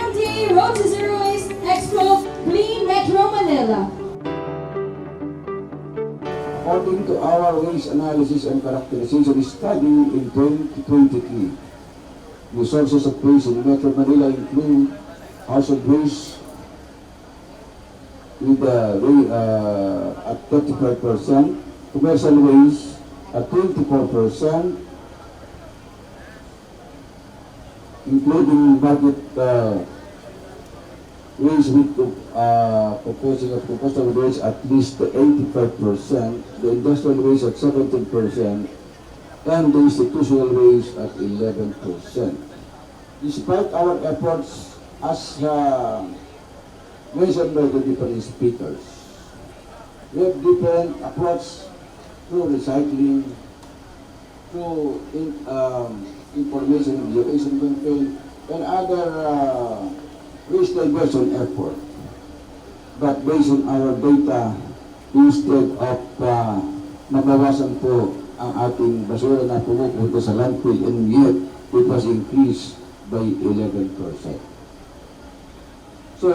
MD Road to Zero Waste Expo Clean Metro Manila. According to our waste analysis and characterization study in 2023, the sources of waste in Metro Manila include household waste with at 35%, commercial waste at 24%, including budget waste with proposing of compostable waste at least 85%, the industrial waste at 17%, and the institutional waste at 11%. Despite our efforts, as mentioned by the different speakers, we have different approach through recycling, through information education campaign, and other waste diversion effort. But based on our data, instead of mabawasan po ang ating basura na pumupunta sa landfill, and yet it was increased by 11%. So,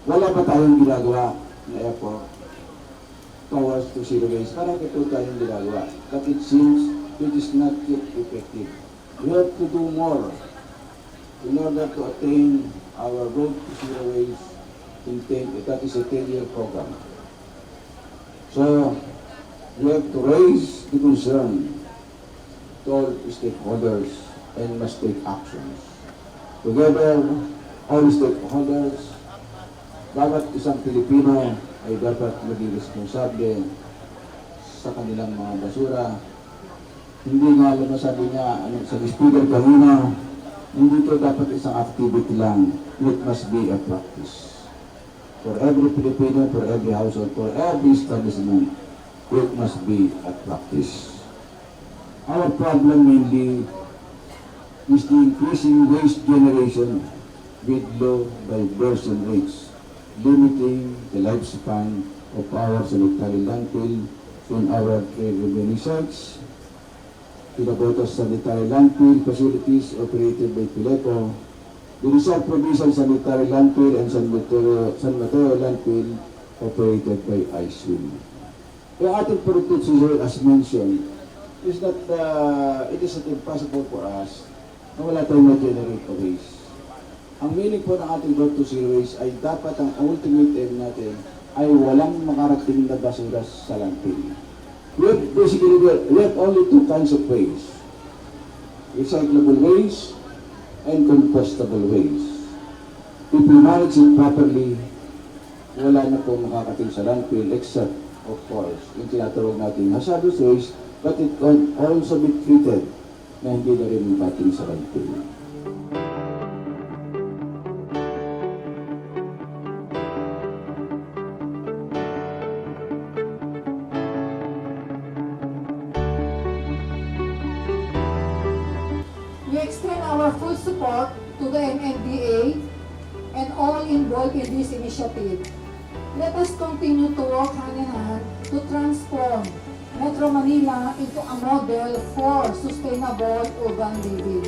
wala pa tayong ginagawa na effort towards to zero waste. Parang ito tayong ginagawa. But it seems it is not yet effective. We have to do more in order to attain our road to zero waste in 10, that is a 10-year program. So, we have to raise the concern to all stakeholders and must take actions. Together, all stakeholders, bawat isang Pilipino ay dapat maging responsable sa kanilang mga basura. Hindi nga alam na sabi niya sa speaker kanina, hindi ito dapat isang activity lang. It must be a practice. For every Filipino, for every household, for every establishment, it must be a practice. Our problem mainly is the increasing waste generation with low diversion rates, limiting the lifespan of our sanitary landfill in our three remaining sites. Pinabotas sanitary landfill facilities operated by Pileco, the Rizal Provincial Sanitary Landfill, and San Mateo Landfill operated by ISWIM. The ating procedure, as mentioned, is that it is not impossible for us na wala tayong ma-generate na waste. Ang meaning po ng ating road to zero waste ay dapat ang ultimate aim natin ay walang makarating na basura sa landfill. We have only two kinds of waste: recyclable waste and compostable waste. If we manage it properly, wala na po makakating sa landfill except, of course, yung tinatawag natin hazardous waste, but it can also be treated na hindi na rin makating sa landfill. We extend our full support to the MMDA and all involved in this initiative. Let us continue to work hand in hand to transform Metro Manila into a model for sustainable urban living.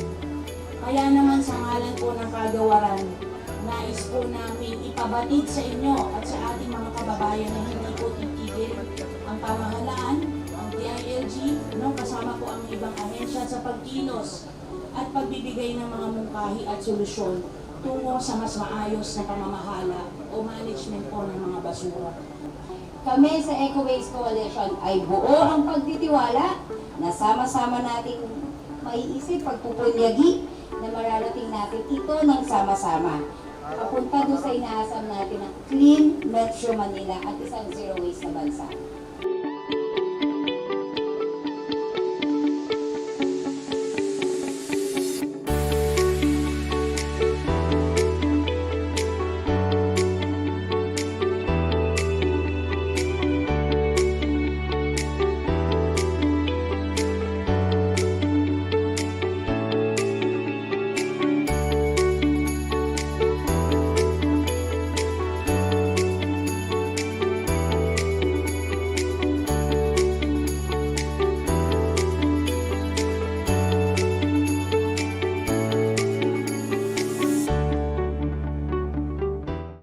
Kaya naman sa ngalan po ng kagawaran, nais po namin ipabatid sa inyo at sa ating mga kababayan na hindi po titigil ang pamahalaan, ang DILG, kasama po ang ibang ahensya sa pagkilos at pagbibigay ng mga mungkahi at solusyon tungo sa mas maayos na pamamahala o management po ng mga basura. Kami sa Eco Waste Coalition ay buo ang pagtitiwala na sama-sama nating maiisip, pagpupunyagi na mararating natin ito ng sama-sama. Papunta doon sa inaasam natin ng Clean Metro Manila at isang zero waste na bansa.